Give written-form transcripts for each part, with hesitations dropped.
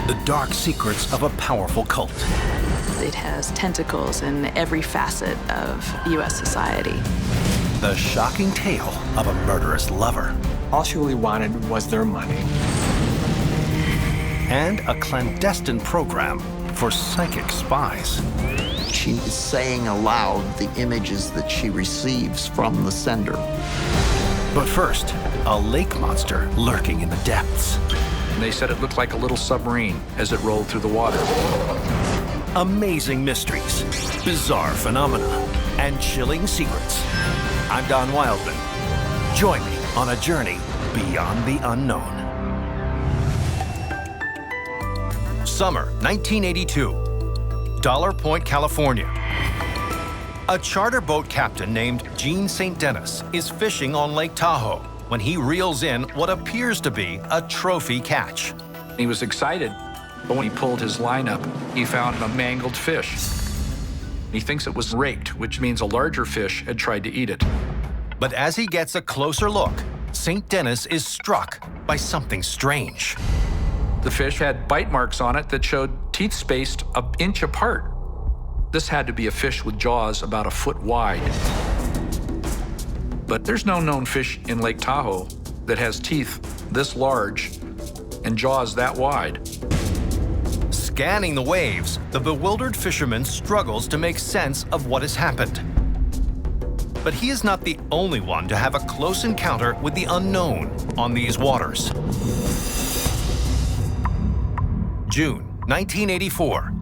the dark secrets of a powerful cult. It has tentacles in every facet of U.S. society. The shocking tale of a murderous lover. All she really wanted was their money. And a clandestine program for psychic spies. She is saying aloud the images that she receives from the sender. But first, a lake monster lurking in the depths. They said it looked like a little submarine as it rolled through the water. Amazing mysteries, bizarre phenomena, and chilling secrets. I'm Don Wildman. Join me on a journey beyond the unknown. Summer 1982, Dollar Point, California. A charter boat captain named Gene St. Dennis is fishing on Lake Tahoe when he reels in what appears to be a trophy catch. He was excited, but when he pulled his line up, he found a mangled fish. He thinks it was raked, which means a larger fish had tried to eat it. But as he gets a closer look, St. Dennis is struck by something strange. The fish had bite marks on it that showed teeth spaced an inch apart. This had to be a fish with jaws about a foot wide. But there's no known fish in Lake Tahoe that has teeth this large and jaws that wide. Scanning the waves, the bewildered fisherman struggles to make sense of what has happened. But he is not the only one to have a close encounter with the unknown on these waters. June 1984.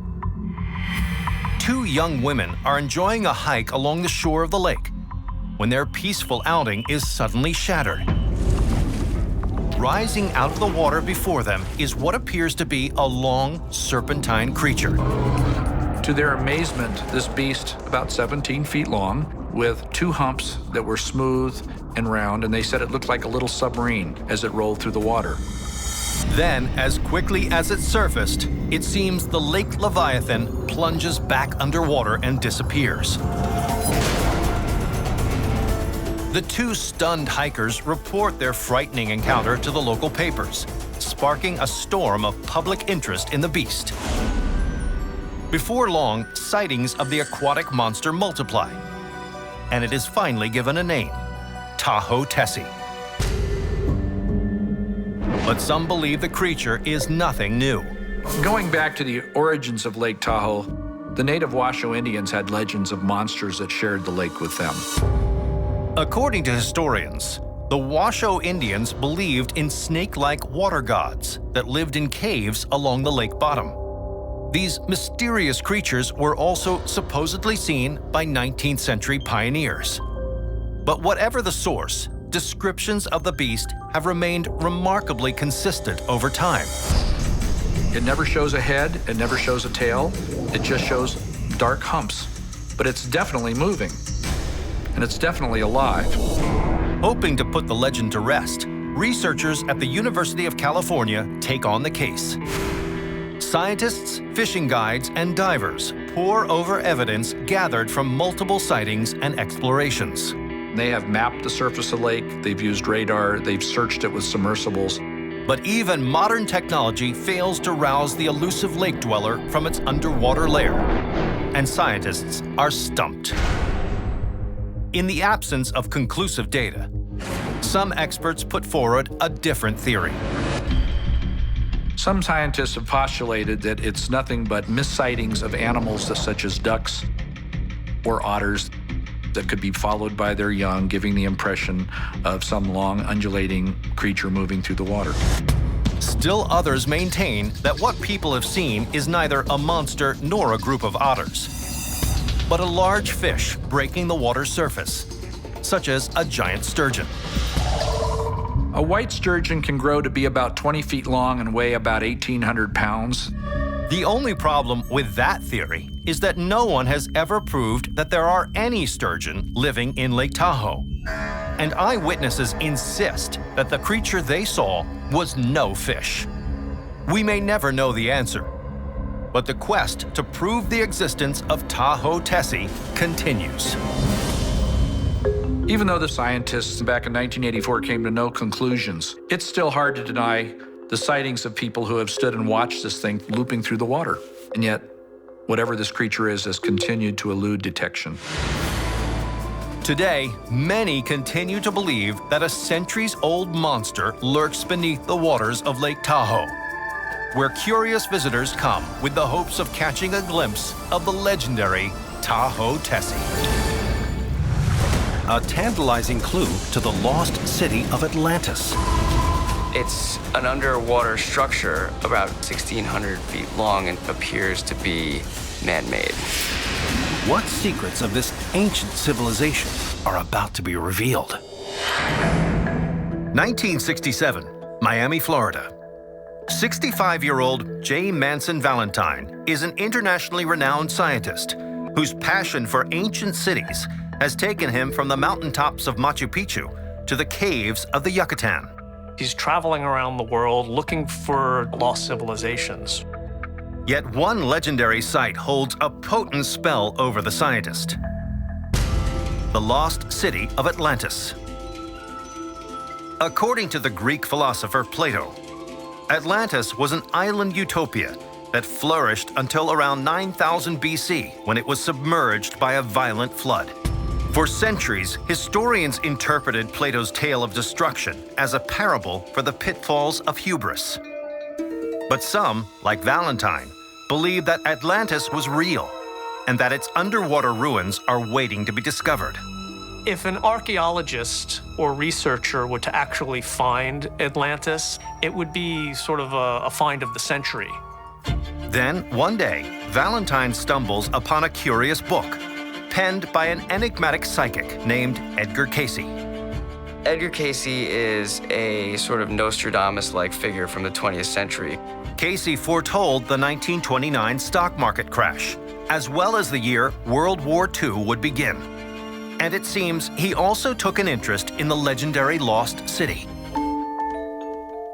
Two young women are enjoying a hike along the shore of the lake when their peaceful outing is suddenly shattered. Rising out of the water before them is what appears to be a long, serpentine creature. To their amazement, this beast, about 17 feet long, with two humps that were smooth and round, and they said it looked like a little submarine as it rolled through the water. Then, as quickly as it surfaced, it seems the lake Leviathan plunges back underwater and disappears. The two stunned hikers report their frightening encounter to the local papers, sparking a storm of public interest in the beast. Before long, sightings of the aquatic monster multiply, and it is finally given a name, Tahoe Tessie. But some believe the creature is nothing new. Going back to the origins of Lake Tahoe, the native Washoe Indians had legends of monsters that shared the lake with them. According to historians, the Washoe Indians believed in snake-like water gods that lived in caves along the lake bottom. These mysterious creatures were also supposedly seen by 19th century pioneers. But whatever the source, descriptions of the beast have remained remarkably consistent over time. It never shows a head, it never shows a tail, it just shows dark humps. But it's definitely moving, and it's definitely alive. Hoping to put the legend to rest, researchers at the University of California take on the case. Scientists, fishing guides, and divers pore over evidence gathered from multiple sightings and explorations. They have mapped the surface of the lake, they've used radar, they've searched it with submersibles. But even modern technology fails to rouse the elusive lake dweller from its underwater lair, and scientists are stumped. In the absence of conclusive data, some experts put forward a different theory. Some scientists have postulated that it's nothing but missightings of animals such as ducks or otters that could be followed by their young, giving the impression of some long, undulating creature moving through the water. Still others maintain that what people have seen is neither a monster nor a group of otters, but a large fish breaking the water's surface, such as a giant sturgeon. A white sturgeon can grow to be about 20 feet long and weigh about 1,800 pounds. The only problem with that theory is that no one has ever proved that there are any sturgeon living in Lake Tahoe. And eyewitnesses insist that the creature they saw was no fish. We may never know the answer, but the quest to prove the existence of Tahoe Tessie continues. Even though the scientists back in 1984 came to no conclusions, it's still hard to deny the sightings of people who have stood and watched this thing looping through the water. And yet, whatever this creature is has continued to elude detection. Today, many continue to believe that a centuries-old monster lurks beneath the waters of Lake Tahoe, where curious visitors come with the hopes of catching a glimpse of the legendary Tahoe Tessie. A tantalizing clue to the lost city of Atlantis. It's an underwater structure about 1,600 feet long and appears to be man-made. What secrets of this ancient civilization are about to be revealed? 1967, Miami, Florida. 65-year-old J. Manson Valentine is an internationally renowned scientist whose passion for ancient cities has taken him from the mountaintops of Machu Picchu to the caves of the Yucatan. He's traveling around the world looking for lost civilizations. Yet one legendary site holds a potent spell over the scientist: the lost city of Atlantis. According to the Greek philosopher Plato, Atlantis was an island utopia that flourished until around 9000 BC, when it was submerged by a violent flood. For centuries, historians interpreted Plato's tale of destruction as a parable for the pitfalls of hubris. But some, like Valentine, believe that Atlantis was real and that its underwater ruins are waiting to be discovered. If an archaeologist or researcher were to actually find Atlantis, it would be sort of a find of the century. Then, one day, Valentine stumbles upon a curious book penned by an enigmatic psychic named Edgar Cayce. Edgar Cayce is a sort of Nostradamus-like figure from the 20th century. Cayce foretold the 1929 stock market crash, as well as the year World War II would begin. And it seems he also took an interest in the legendary lost city.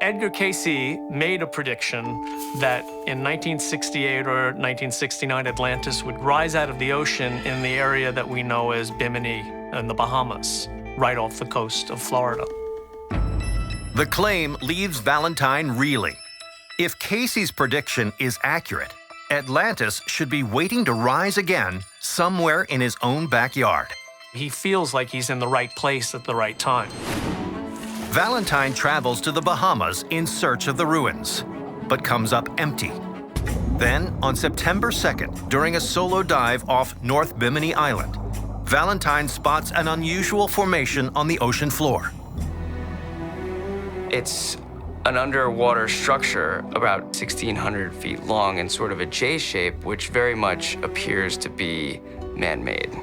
Edgar Cayce made a prediction that in 1968 or 1969, Atlantis would rise out of the ocean in the area that we know as Bimini in the Bahamas, right off the coast of Florida. The claim leaves Valentine reeling. If Cayce's prediction is accurate, Atlantis should be waiting to rise again somewhere in his own backyard. He feels like he's in the right place at the right time. Valentine travels to the Bahamas in search of the ruins, but comes up empty. Then, on September 2nd, during a solo dive off North Bimini Island, Valentine spots an unusual formation on the ocean floor. It's an underwater structure about 1,600 feet long and sort of a J shape, which very much appears to be man-made.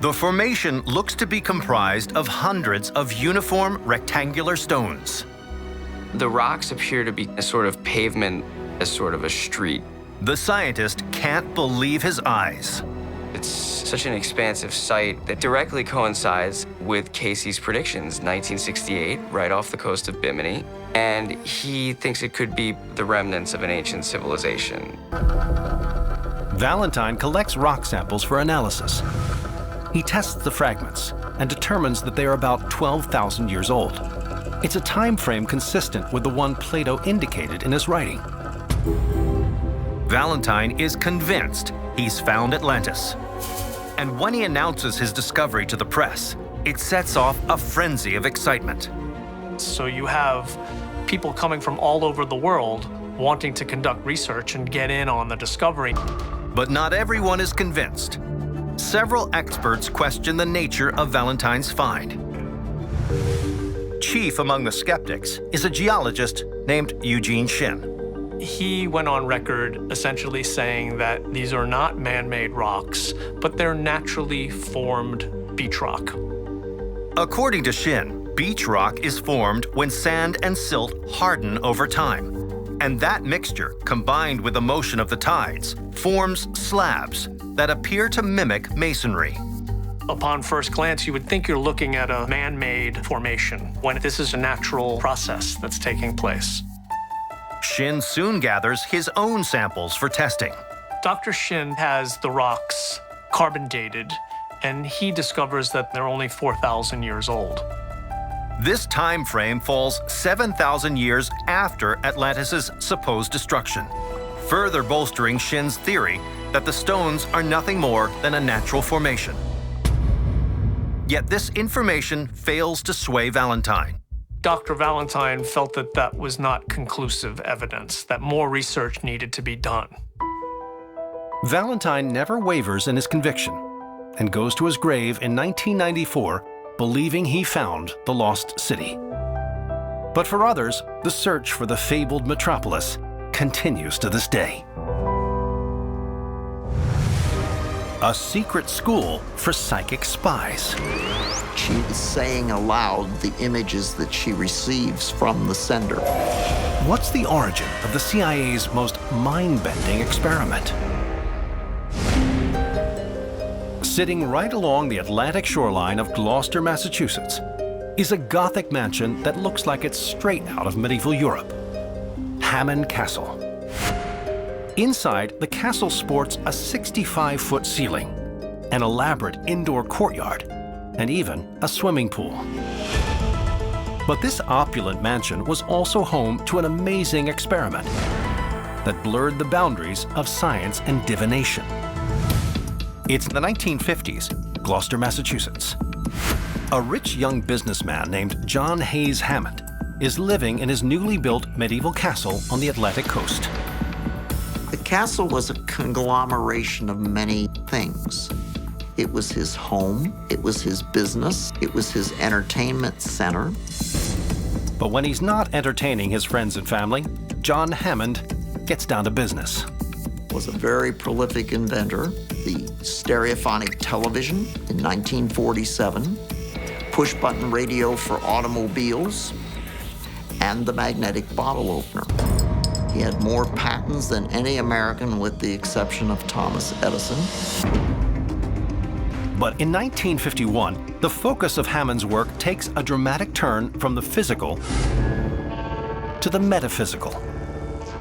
The formation looks to be comprised of hundreds of uniform rectangular stones. The rocks appear to be a sort of pavement, as sort of a street. The scientist can't believe his eyes. It's such an expansive site that directly coincides with Cayce's predictions, 1968, right off the coast of Bimini, and he thinks it could be the remnants of an ancient civilization. Valentine collects rock samples for analysis. He tests the fragments and determines that they are about 12,000 years old. It's a time frame consistent with the one Plato indicated in his writing. Valentine is convinced he's found Atlantis. And when he announces his discovery to the press, it sets off a frenzy of excitement. So you have people coming from all over the world wanting to conduct research and get in on the discovery. But not everyone is convinced. Several experts question the nature of Valentine's find. Chief among the skeptics is a geologist named Eugene Shin. He went on record essentially saying that these are not man-made rocks, but they're naturally formed beach rock. According to Shin, beach rock is formed when sand and silt harden over time. And that mixture, combined with the motion of the tides, forms slabs that appear to mimic masonry. Upon first glance, you would think you're looking at a man-made formation, when this is a natural process that's taking place. Shin soon gathers his own samples for testing. Dr. Shin has the rocks carbon dated, and he discovers that they're only 4,000 years old. This time frame falls 7,000 years after Atlantis' supposed destruction, further bolstering Shin's theory that the stones are nothing more than a natural formation. Yet this information fails to sway Valentine. Dr. Valentine felt that that was not conclusive evidence, that more research needed to be done. Valentine never wavers in his conviction and goes to his grave in 1994 believing he found the lost city. But for others, the search for the fabled metropolis continues to this day. A secret school for psychic spies. She is saying aloud the images that she receives from the sender. What's the origin of the CIA's most mind-bending experiment? Sitting right along the Atlantic shoreline of Gloucester, Massachusetts, is a Gothic mansion that looks like it's straight out of medieval Europe. Hammond Castle. Inside, the castle sports a 65-foot ceiling, an elaborate indoor courtyard, and even a swimming pool. But this opulent mansion was also home to an amazing experiment that blurred the boundaries of science and divination. It's the 1950s, Gloucester, Massachusetts. A rich young businessman named John Hayes Hammond is living in his newly built medieval castle on the Atlantic coast. The castle was a conglomeration of many things. It was his home, it was his business, it was his entertainment center. But when he's not entertaining his friends and family, John Hammond gets down to business. Was a very prolific inventor. The stereophonic television in 1947, push-button radio for automobiles, and the magnetic bottle opener. He had more patents than any American with the exception of Thomas Edison. But in 1951, the focus of Hammond's work takes a dramatic turn from the physical to the metaphysical.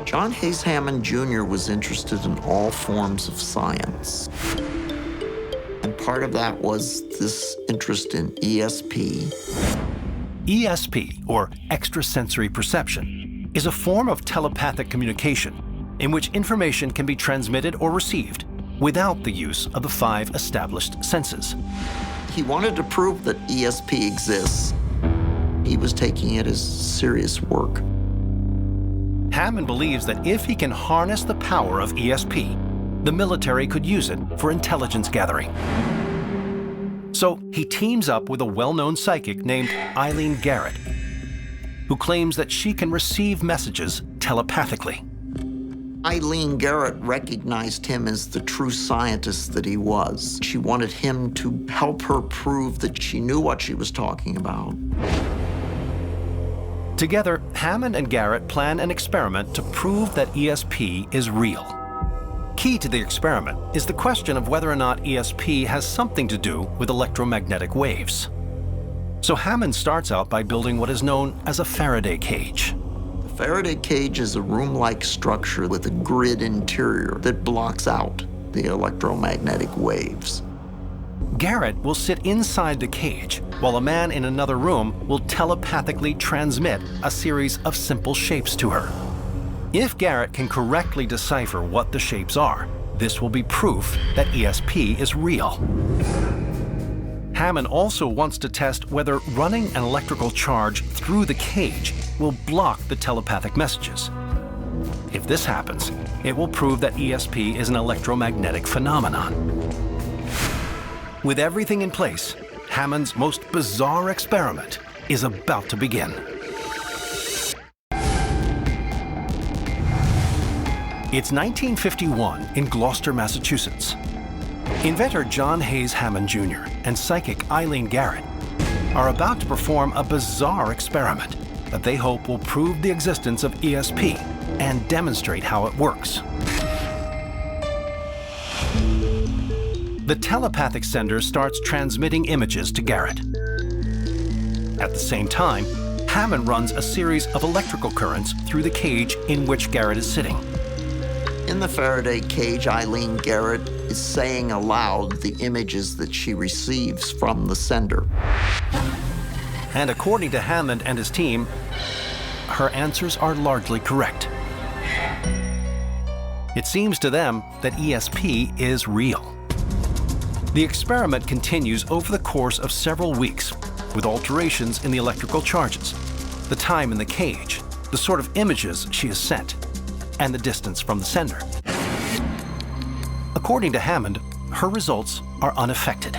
John Hayes Hammond Jr. was interested in all forms of science. And part of that was this interest in ESP. ESP, or extrasensory perception, is a form of telepathic communication in which information can be transmitted or received without the use of the 5 established senses. He wanted to prove that ESP exists. He was taking it as serious work. Hammond believes that if he can harness the power of ESP, the military could use it for intelligence gathering. So he teams up with a well-known psychic named Eileen Garrett, who claims that she can receive messages telepathically. Eileen Garrett recognized him as the true scientist that he was. She wanted him to help her prove that she knew what she was talking about. Together, Hammond and Garrett plan an experiment to prove that ESP is real. Key to the experiment is the question of whether or not ESP has something to do with electromagnetic waves. So Hammond starts out by building what is known as a Faraday cage. The Faraday cage is a room-like structure with a grid interior that blocks out the electromagnetic waves. Garrett will sit inside the cage while a man in another room will telepathically transmit a series of simple shapes to her. If Garrett can correctly decipher what the shapes are, this will be proof that ESP is real. Hammond also wants to test whether running an electrical charge through the cage will block the telepathic messages. If this happens, it will prove that ESP is an electromagnetic phenomenon. With everything in place, Hammond's most bizarre experiment is about to begin. It's 1951 in Gloucester, Massachusetts. Inventor John Hayes Hammond Jr. and psychic Eileen Garrett are about to perform a bizarre experiment that they hope will prove the existence of ESP and demonstrate how it works. The telepathic sender starts transmitting images to Garrett. At the same time, Hammond runs a series of electrical currents through the cage in which Garrett is sitting. In the Faraday cage, Eileen Garrett is saying aloud the images that she receives from the sender. And according to Hammond and his team, her answers are largely correct. It seems to them that ESP is real. The experiment continues over the course of several weeks, with alterations in the electrical charges, the time in the cage, the sort of images she is sent, and the distance from the sender. According to Hammond, her results are unaffected.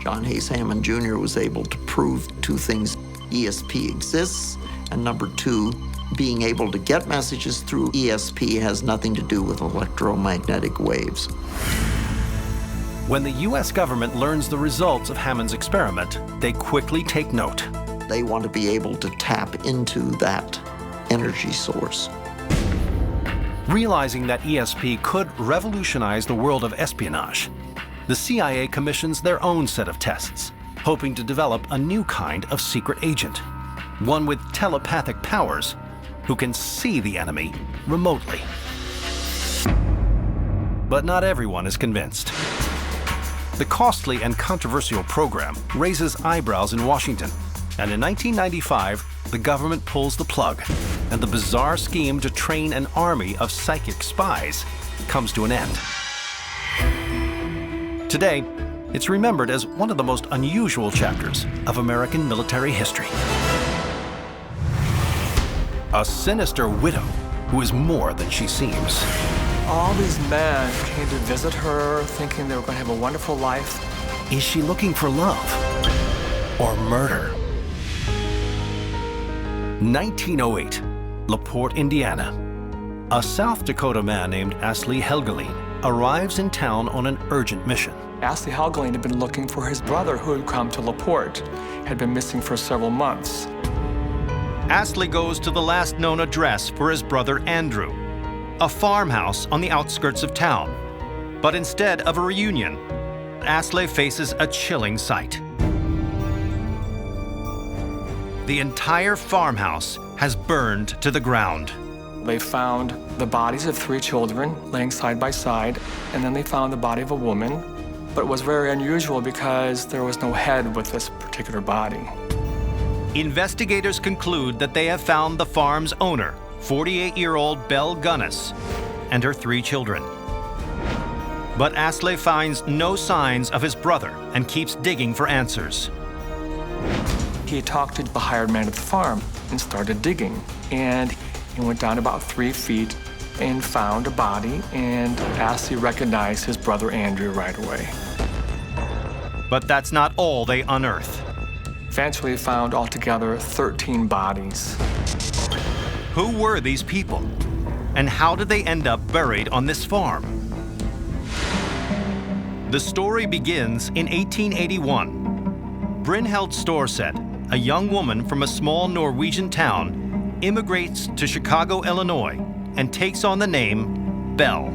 John Hayes Hammond Jr. was able to prove two things: ESP exists, and number two, being able to get messages through ESP has nothing to do with electromagnetic waves. When the US government learns the results of Hammond's experiment, they quickly take note. They want to be able to tap into that energy source. Realizing that ESP could revolutionize the world of espionage, the CIA commissions their own set of tests, hoping to develop a new kind of secret agent, one with telepathic powers who can see the enemy remotely. But not everyone is convinced. The costly and controversial program raises eyebrows in Washington, and in 1995, the government pulls the plug, and the bizarre scheme to train an army of psychic spies comes to an end. Today, it's remembered as one of the most unusual chapters of American military history. A sinister widow who is more than she seems. All these men came to visit her thinking they were going to have a wonderful life. Is she looking for love or murder? 1908, LaPorte, Indiana. A South Dakota man named Astley Helgelien arrives in town on an urgent mission. Astley Helgelien had been looking for his brother who had come to LaPorte, had been missing for several months. Astley goes to the last known address for his brother Andrew, a farmhouse on the outskirts of town. But instead of a reunion, Astley faces a chilling sight. The entire farmhouse has burned to the ground. They found the bodies of 3 children laying side by side, and then they found the body of a woman. But it was very unusual because there was no head with this particular body. Investigators conclude that they have found the farm's owner, 48-year-old Belle Gunnis, and her 3 children. But Astley finds no signs of his brother and keeps digging for answers. He talked to the hired man at the farm and started digging. And he went down about 3 feet and found a body, and Astley recognized his brother Andrew right away. But that's not all they unearth. Eventually, he found altogether 13 bodies. Who were these people? And how did they end up buried on this farm? The story begins in 1881. Brynhild Storseth, a young woman from a small Norwegian town, immigrates to Chicago, Illinois, and takes on the name Belle.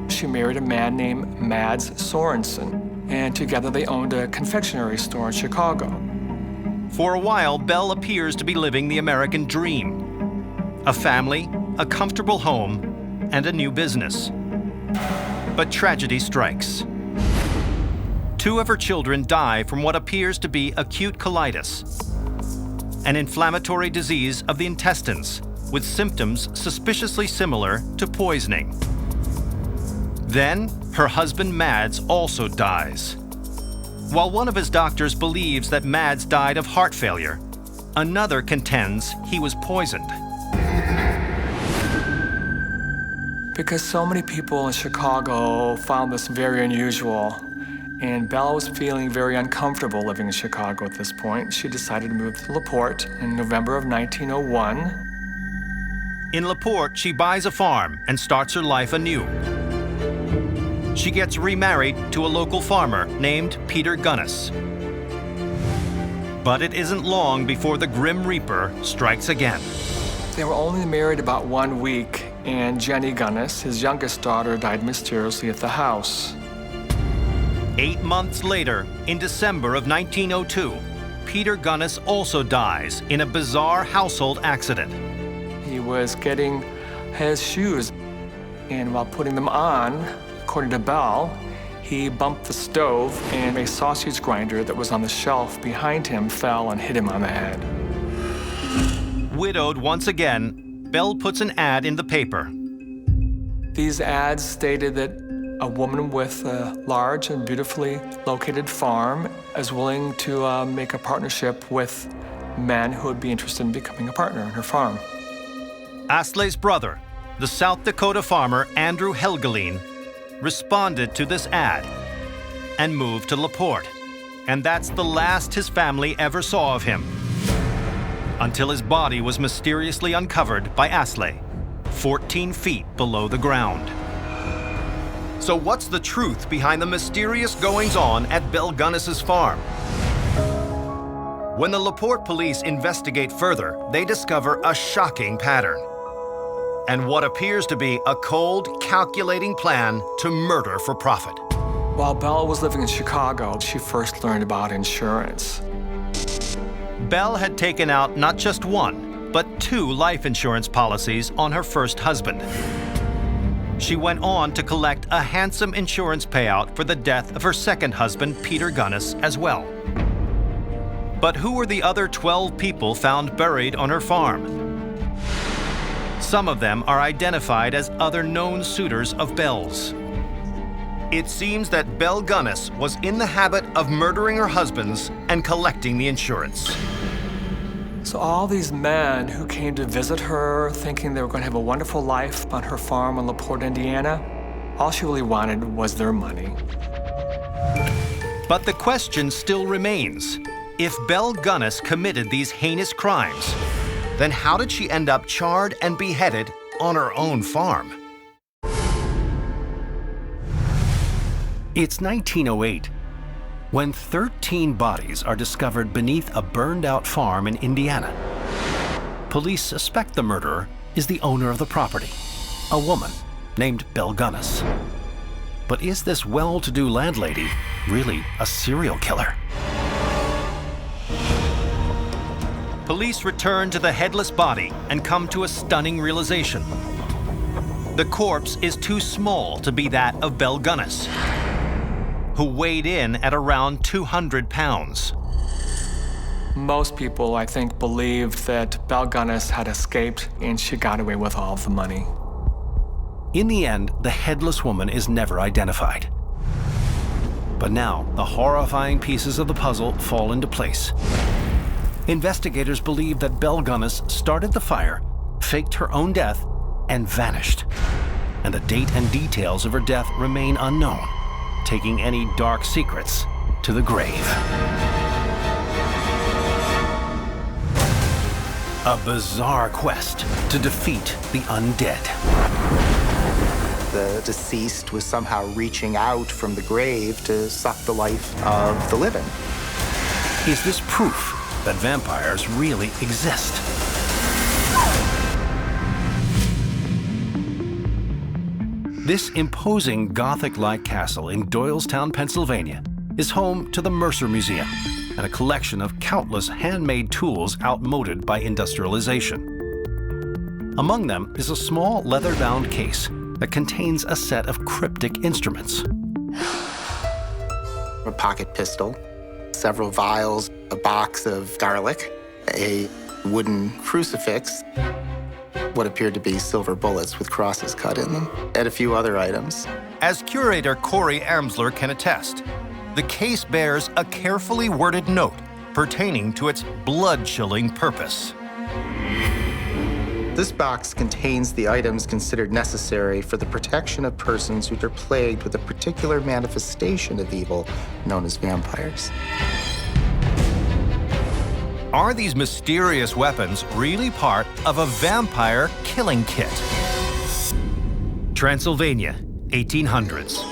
She married a man named Mads Sorensen, and together they owned a confectionery store in Chicago. For a while, Belle appears to be living the American dream. A family, a comfortable home, and a new business. But tragedy strikes. 2 of her children die from what appears to be acute colitis, an inflammatory disease of the intestines with symptoms suspiciously similar to poisoning. Then, her husband Mads also dies. While one of his doctors believes that Mads died of heart failure, another contends he was poisoned. Because so many people in Chicago found this very unusual, and Belle was feeling very uncomfortable living in Chicago at this point, she decided to move to LaPorte in November of 1901. In LaPorte, she buys a farm and starts her life anew. She gets remarried to a local farmer named Peter Gunnis. But it isn't long before the Grim Reaper strikes again. They were only married about 1 week, and Jenny Gunnis, his youngest daughter, died mysteriously at the house. 8 months later, in December of 1902, Peter Gunnis also dies in a bizarre household accident. He was getting his shoes, and while putting them on, according to Belle, he bumped the stove, and a sausage grinder that was on the shelf behind him fell and hit him on the head. Widowed once again, Bell puts an ad in the paper. These ads stated that a woman with a large and beautifully located farm is willing to make a partnership with men who would be interested in becoming a partner in her farm. Astley's brother, the South Dakota farmer Andrew Helgelien, responded to this ad and moved to LaPorte. And that's the last his family ever saw of him, until his body was mysteriously uncovered by Astley, 14 feet below the ground. So what's the truth behind the mysterious goings-on at Belle Gunnis's farm? When the LaPorte police investigate further, they discover a shocking pattern and what appears to be a cold, calculating plan to murder for profit. While Belle was living in Chicago, she first learned about insurance. Belle had taken out not just one, but 2 life insurance policies on her first husband. She went on to collect a handsome insurance payout for the death of her second husband, Peter Gunnis, as well. But who were the other 12 people found buried on her farm? Some of them are identified as other known suitors of Belle's. It seems that Belle Gunnis was in the habit of murdering her husbands and collecting the insurance. So all these men who came to visit her thinking they were going to have a wonderful life on her farm in LaPorte, Indiana, all she really wanted was their money. But the question still remains. If Belle Gunnis committed these heinous crimes, then how did she end up charred and beheaded on her own farm? It's 1908, when 13 bodies are discovered beneath a burned-out farm in Indiana. Police suspect the murderer is the owner of the property, a woman named Belle Gunnis. But is this well-to-do landlady really a serial killer? Police return to the headless body and come to a stunning realization. The corpse is too small to be that of Belle Gunnis, who weighed in at around 200 pounds. Most people, I think, believed that Belle Gunnis had escaped and she got away with all of the money. In the end, the headless woman is never identified. But now, the horrifying pieces of the puzzle fall into place. Investigators believe that Belle Gunnis started the fire, faked her own death, and vanished. And the date and details of her death remain unknown, taking any dark secrets to the grave. A bizarre quest to defeat the undead. The deceased was somehow reaching out from the grave to suck the life of the living. Is this proof that vampires really exist? This imposing Gothic-like castle in Doylestown, Pennsylvania, is home to the Mercer Museum and a collection of countless handmade tools outmoded by industrialization. Among them is a small leather-bound case that contains a set of cryptic instruments. A pocket pistol, several vials, a box of garlic, a wooden crucifix, what appeared to be silver bullets with crosses cut in them, and a few other items. As curator Corey Amsler can attest, the case bears a carefully worded note pertaining to its blood-chilling purpose. This box contains the items considered necessary for the protection of persons who are plagued with a particular manifestation of evil known as vampires. Are these mysterious weapons really part of a vampire killing kit? Transylvania, 1800s.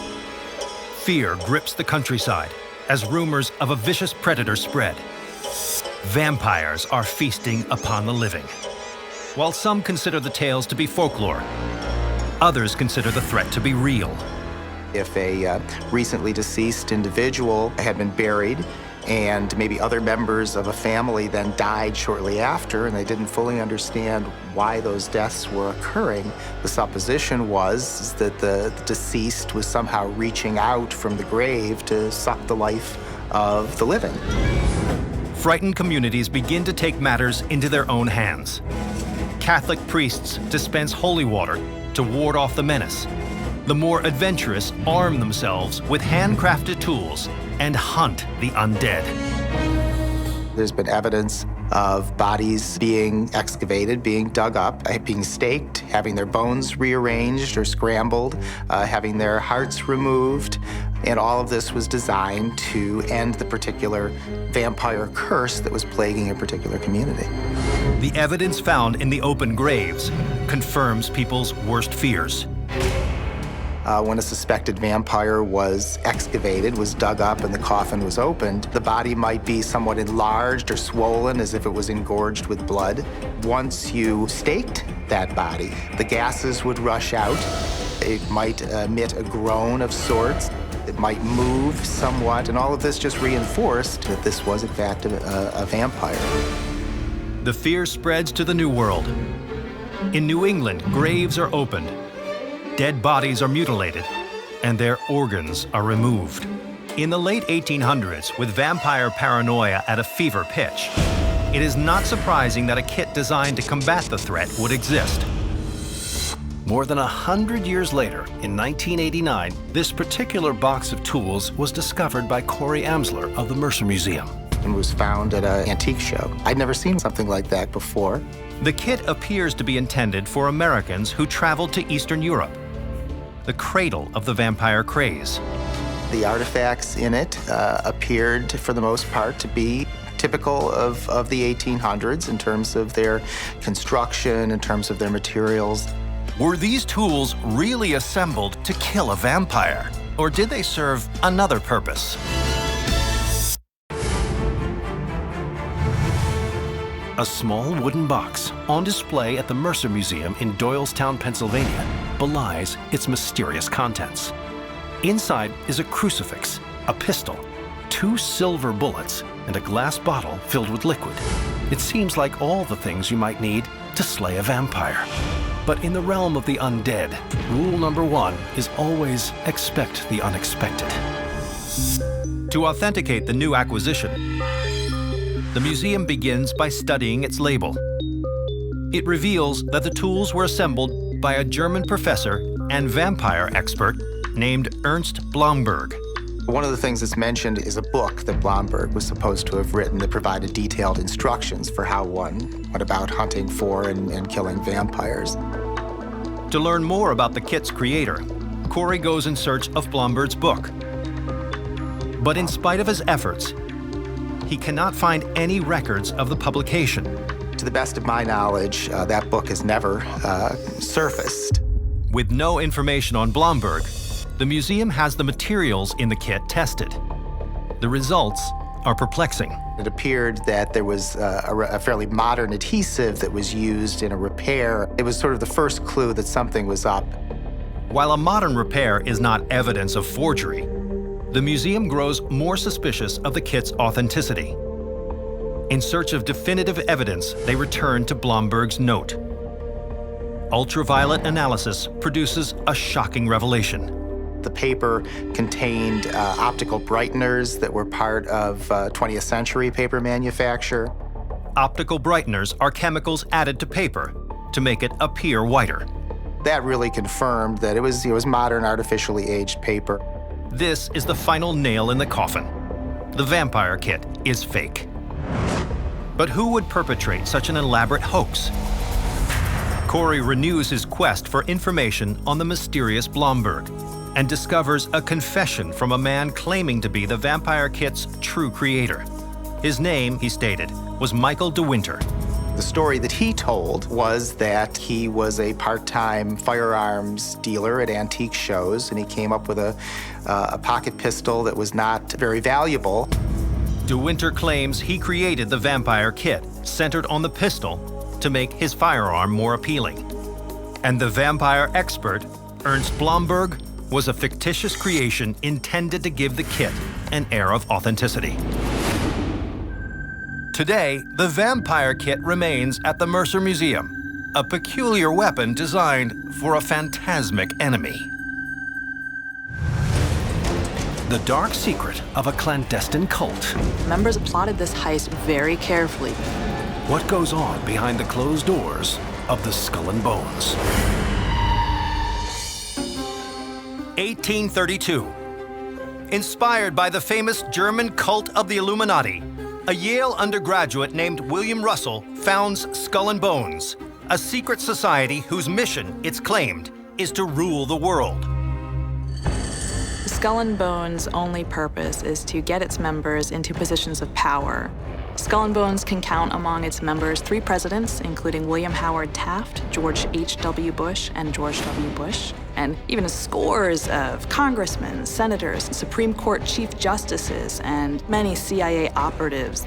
Fear grips the countryside as rumors of a vicious predator spread. Vampires are feasting upon the living. While some consider the tales to be folklore, others consider the threat to be real. If a recently deceased individual had been buried and maybe other members of a family then died shortly after, and they didn't fully understand why those deaths were occurring. The supposition was that the deceased was somehow reaching out from the grave to suck the life of the living. Frightened communities begin to take matters into their own hands. Catholic priests dispense holy water to ward off the menace. The more adventurous arm themselves with handcrafted tools and hunt the undead. There's been evidence of bodies being excavated, being dug up, being staked, having their bones rearranged or scrambled, having their hearts removed. And all of this was designed to end the particular vampire curse that was plaguing a particular community. The evidence found in the open graves confirms people's worst fears. When a suspected vampire was excavated, was dug up, and the coffin was opened, the body might be somewhat enlarged or swollen as if it was engorged with blood. Once you staked that body, the gases would rush out. It might emit a groan of sorts. It might move somewhat, and all of this just reinforced that this was, in fact, a vampire. The fear spreads to the New World. In New England, graves are opened. Dead bodies are mutilated, and their organs are removed. In the late 1800s, with vampire paranoia at a fever pitch, it is not surprising that a kit designed to combat the threat would exist. More than 100 years later, in 1989, this particular box of tools was discovered by Corey Amsler of the Mercer Museum. And was found at an antique show. I'd never seen something like that before. The kit appears to be intended for Americans who traveled to Eastern Europe, the cradle of the vampire craze. The artifacts in it appeared, for the most part, to be typical of the 1800s in terms of their construction, in terms of their materials. Were these tools really assembled to kill a vampire, or did they serve another purpose? A small wooden box on display at the Mercer Museum in Doylestown, Pennsylvania, belies its mysterious contents. Inside is a crucifix, a pistol, 2 silver bullets, and a glass bottle filled with liquid. It seems like all the things you might need to slay a vampire. But in the realm of the undead, rule number 1 is always expect the unexpected. To authenticate the new acquisition, the museum begins by studying its label. It reveals that the tools were assembled by a German professor and vampire expert named Ernst Blomberg. One of the things that's mentioned is a book that Blomberg was supposed to have written that provided detailed instructions for how one went about hunting for and killing vampires. To learn more about the kit's creator, Corey goes in search of Blomberg's book. But in spite of his efforts, he cannot find any records of the publication. To the best of my knowledge, that book has never surfaced. With no information on Blomberg, the museum has the materials in the kit tested. The results are perplexing. It appeared that there was a fairly modern adhesive that was used in a repair. It was sort of the first clue that something was up. While a modern repair is not evidence of forgery, the museum grows more suspicious of the kit's authenticity. In search of definitive evidence, they return to Blomberg's note. Ultraviolet analysis produces a shocking revelation. The paper contained optical brighteners that were part of 20th century paper manufacture. Optical brighteners are chemicals added to paper to make it appear whiter. That really confirmed that it was modern, artificially aged paper. This is the final nail in the coffin. The vampire kit is fake. But who would perpetrate such an elaborate hoax? Corey renews his quest for information on the mysterious Blomberg and discovers a confession from a man claiming to be the vampire kit's true creator. His name, he stated, was Michael de Winter. The story that he told was that he was a part-time firearms dealer at antique shows, and he came up with a pocket pistol that was not very valuable. De Winter claims he created the vampire kit, centered on the pistol, to make his firearm more appealing. And the vampire expert, Ernst Blomberg, was a fictitious creation intended to give the kit an air of authenticity. Today, the vampire kit remains at the Mercer Museum, a peculiar weapon designed for a phantasmic enemy. The dark secret of a clandestine cult. Members plotted this heist very carefully. What goes on behind the closed doors of the Skull and Bones? 1832. Inspired by the famous German cult of the Illuminati, a Yale undergraduate named William Russell founds Skull and Bones, a secret society whose mission, it's claimed, is to rule the world. Skull and Bones' only purpose is to get its members into positions of power. Skull and Bones can count among its members 3 presidents, including William Howard Taft, George H.W. Bush, and George W. Bush, and even scores of congressmen, senators, Supreme Court chief justices, and many CIA operatives.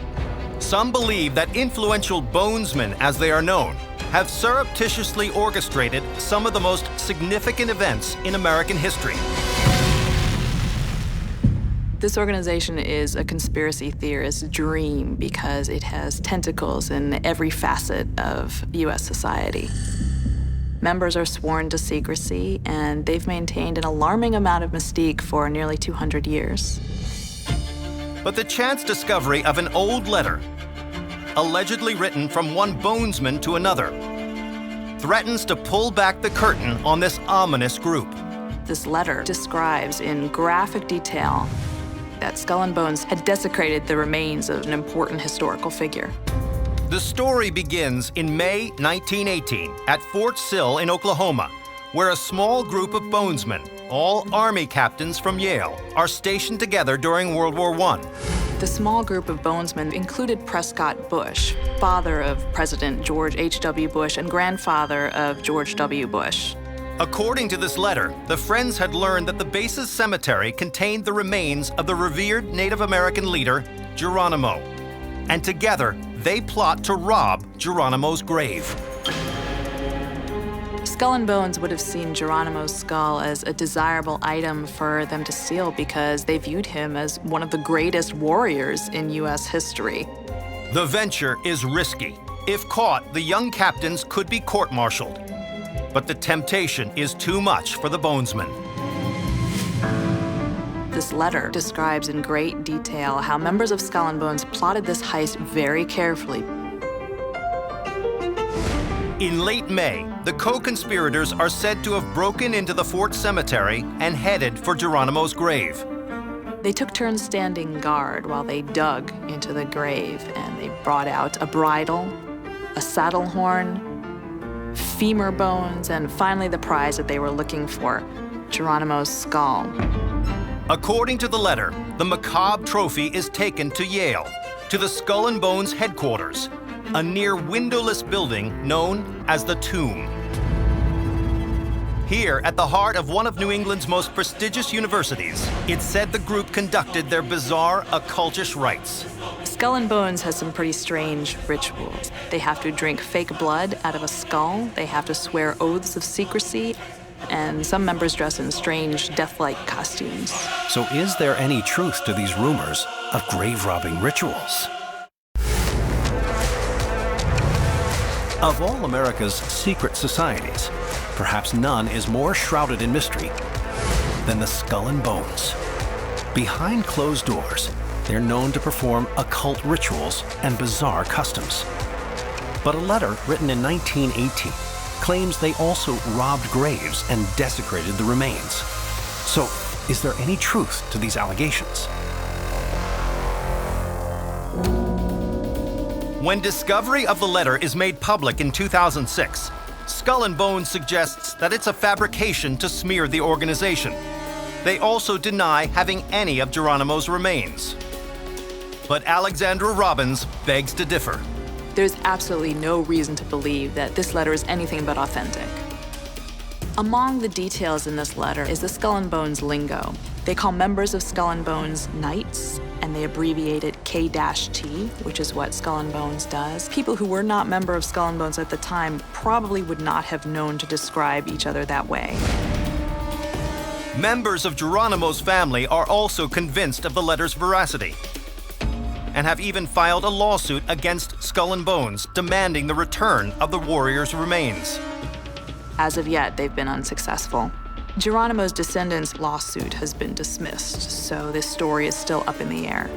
Some believe that influential bonesmen, as they are known, have surreptitiously orchestrated some of the most significant events in American history. This organization is a conspiracy theorist's dream because it has tentacles in every facet of U.S. society. Members are sworn to secrecy, and they've maintained an alarming amount of mystique for nearly 200 years. But the chance discovery of an old letter, allegedly written from one bonesman to another, threatens to pull back the curtain on this ominous group. This letter describes in graphic detail that Skull and Bones had desecrated the remains of an important historical figure. The story begins in May 1918 at Fort Sill in Oklahoma, where a small group of bonesmen, all Army captains from Yale, are stationed together during World War I. The small group of bonesmen included Prescott Bush, father of President George H.W. Bush and grandfather of George W. Bush. According to this letter, the Friends had learned that the base's cemetery contained the remains of the revered Native American leader, Geronimo. And together, they plot to rob Geronimo's grave. Skull and Bones would have seen Geronimo's skull as a desirable item for them to steal because they viewed him as one of the greatest warriors in U.S. history. The venture is risky. If caught, the young captains could be court-martialed. But the temptation is too much for the bonesmen. This letter describes in great detail how members of Skull and Bones plotted this heist very carefully. In late May, the co-conspirators are said to have broken into the fort cemetery and headed for Geronimo's grave. They took turns standing guard while they dug into the grave, and they brought out a bridle, a saddle horn, femur bones, and finally the prize that they were looking for, Geronimo's skull. According to the letter, the macabre trophy is taken to Yale, to the Skull and Bones headquarters, a near windowless building known as the Tomb. Here, at the heart of one of New England's most prestigious universities, it's said the group conducted their bizarre occultish rites. Skull and Bones has some pretty strange rituals. They have to drink fake blood out of a skull, they have to swear oaths of secrecy, and some members dress in strange, death-like costumes. So is there any truth to these rumors of grave-robbing rituals? Of all America's secret societies, perhaps none is more shrouded in mystery than the Skull and Bones. Behind closed doors, they're known to perform occult rituals and bizarre customs. But a letter written in 1918 claims they also robbed graves and desecrated the remains. So, is there any truth to these allegations? When discovery of the letter is made public in 2006, Skull and Bones suggests that it's a fabrication to smear the organization. They also deny having any of Geronimo's remains. But Alexandra Robbins begs to differ. There's absolutely no reason to believe that this letter is anything but authentic. Among the details in this letter is the Skull and Bones lingo. They call members of Skull and Bones knights, and they abbreviate it K-T, which is what Skull and Bones does. People who were not members of Skull and Bones at the time probably would not have known to describe each other that way. Members of Geronimo's family are also convinced of the letter's veracity. and have even filed a lawsuit against Skull and Bones, demanding the return of the warriors' remains. As of yet, they've been unsuccessful. Geronimo's descendants' lawsuit has been dismissed, so this story is still up in the air.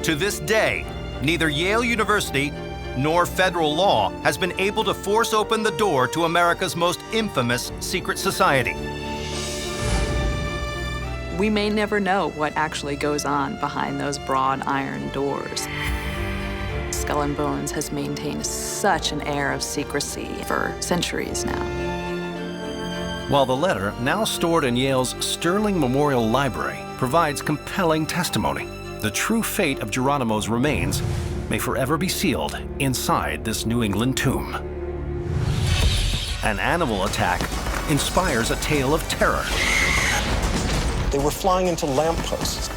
To this day, neither Yale University nor federal law has been able to force open the door to America's most infamous secret society. We may never know what actually goes on behind those broad iron doors. Skull and Bones has maintained such an air of secrecy for centuries now. While the letter, now stored in Yale's Sterling Memorial Library, provides compelling testimony, the true fate of Geronimo's remains may forever be sealed inside this New England tomb. An animal attack inspires a tale of terror. They were flying into lampposts.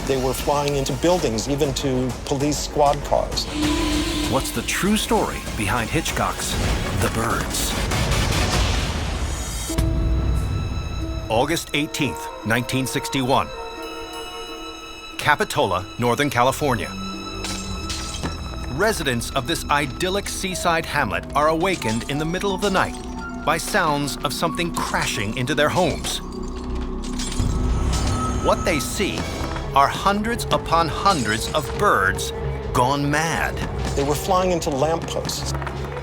They were flying into buildings, even to police squad cars. What's the true story behind Hitchcock's The Birds? August 18th, 1961. Capitola, Northern California. Residents of this idyllic seaside hamlet are awakened in the middle of the night by sounds of something crashing into their homes. What they see are hundreds upon hundreds of birds gone mad. They were flying into lampposts.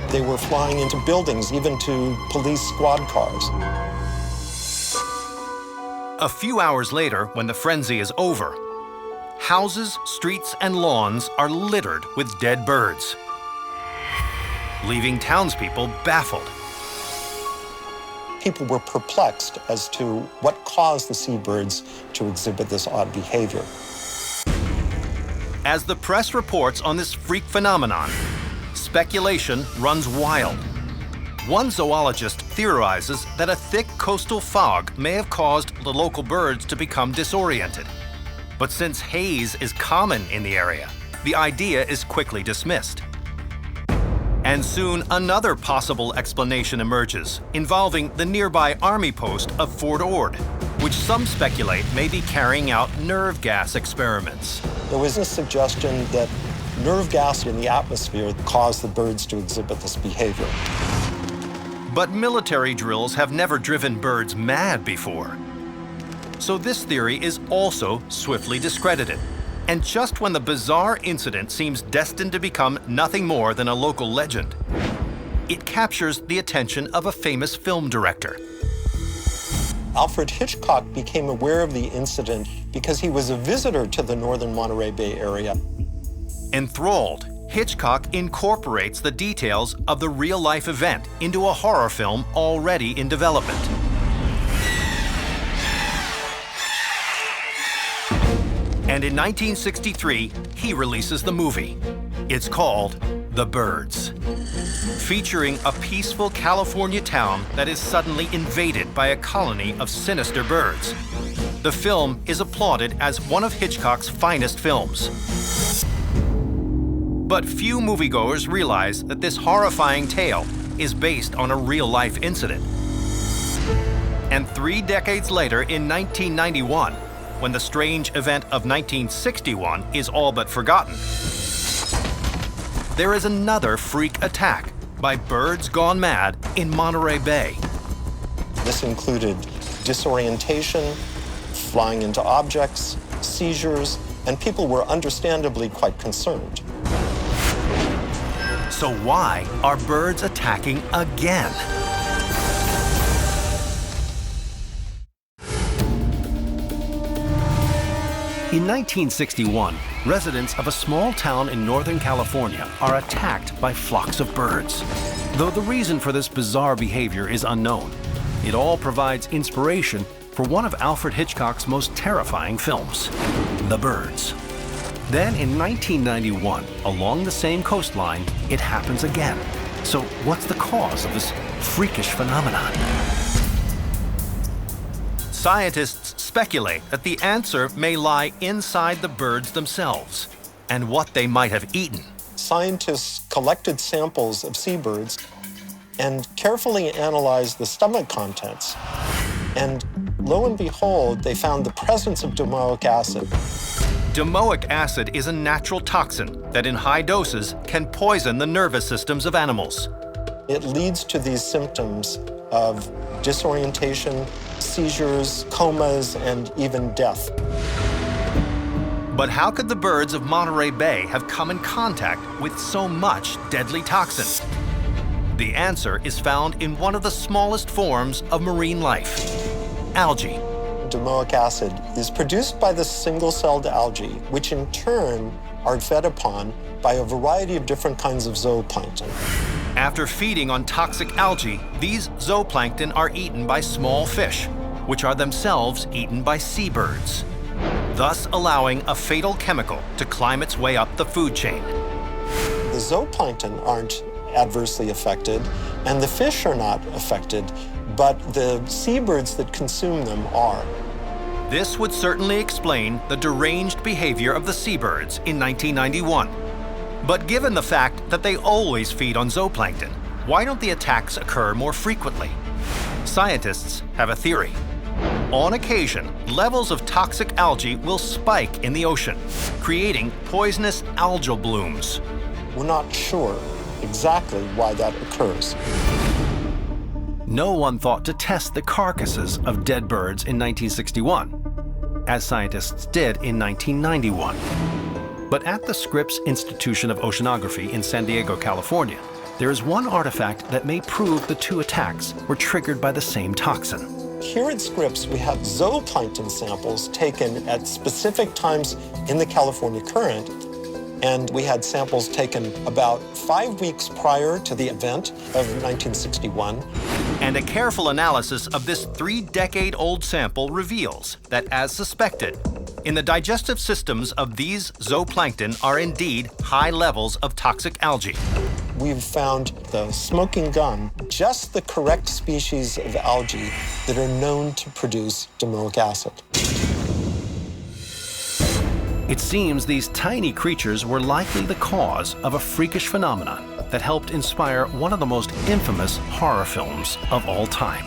They were flying into buildings, even to police squad cars. A few hours later, when the frenzy is over, houses, streets, and lawns are littered with dead birds, leaving townspeople baffled. People were perplexed as to what caused the seabirds to exhibit this odd behavior. As the press reports on this freak phenomenon, speculation runs wild. One zoologist theorizes that a thick coastal fog may have caused the local birds to become disoriented. But since haze is common in the area, the idea is quickly dismissed. And soon another possible explanation emerges, involving the nearby army post of Fort Ord, which some speculate may be carrying out nerve gas experiments. There was a suggestion that nerve gas in the atmosphere caused the birds to exhibit this behavior. But military drills have never driven birds mad before. So this theory is also swiftly discredited. And just when the bizarre incident seems destined to become nothing more than a local legend, it captures the attention of a famous film director. Alfred Hitchcock became aware of the incident because he was a visitor to the northern Monterey Bay area. Enthralled, Hitchcock incorporates the details of the real-life event into a horror film already in development. And in 1963, he releases the movie. It's called The Birds, featuring a peaceful California town that is suddenly invaded by a colony of sinister birds. The film is applauded as one of Hitchcock's finest films. But few moviegoers realize that this horrifying tale is based on a real-life incident. And 3 decades later, in 1991, when the strange event of 1961 is all but forgotten, there is another freak attack by birds gone mad in Monterey Bay. This included disorientation, flying into objects, seizures, and people were understandably quite concerned. So why are birds attacking again? In 1961, residents of a small town in Northern California are attacked by flocks of birds. Though the reason for this bizarre behavior is unknown, it all provides inspiration for one of Alfred Hitchcock's most terrifying films, The Birds. Then in 1991, along the same coastline, it happens again. So what's the cause of this freakish phenomenon? Scientists speculate that the answer may lie inside the birds themselves and what they might have eaten. Scientists collected samples of seabirds and carefully analyzed the stomach contents. And lo and behold, they found the presence of domoic acid. Domoic acid is a natural toxin that in high doses can poison the nervous systems of animals. It leads to these symptoms of disorientation, seizures, comas, and even death. But how could the birds of Monterey Bay have come in contact with so much deadly toxin? The answer is found in one of the smallest forms of marine life, algae. Domoic acid is produced by the single-celled algae, which in turn are fed upon by a variety of different kinds of zooplankton. After feeding on toxic algae, these zooplankton are eaten by small fish, which are themselves eaten by seabirds, thus allowing a fatal chemical to climb its way up the food chain. The zooplankton aren't adversely affected, and the fish are not affected, but the seabirds that consume them are. This would certainly explain the deranged behavior of the seabirds in 1991. But given the fact that they always feed on zooplankton, why don't the attacks occur more frequently? Scientists have a theory. On occasion, levels of toxic algae will spike in the ocean, creating poisonous algal blooms. We're not sure exactly why that occurs. No one thought to test the carcasses of dead birds in 1961, as scientists did in 1991. But at the Scripps Institution of Oceanography in San Diego, California, there is one artifact that may prove the two attacks were triggered by the same toxin. Here at Scripps, we have zooplankton samples taken at specific times in the California current, and we had samples taken about 5 weeks prior to the event of 1961. And a careful analysis of this 3-decade-old sample reveals that, as suspected, in the digestive systems of these zooplankton are indeed high levels of toxic algae. We've found the smoking gun, just the correct species of algae that are known to produce domoic acid. It seems these tiny creatures were likely the cause of a freakish phenomenon that helped inspire one of the most infamous horror films of all time.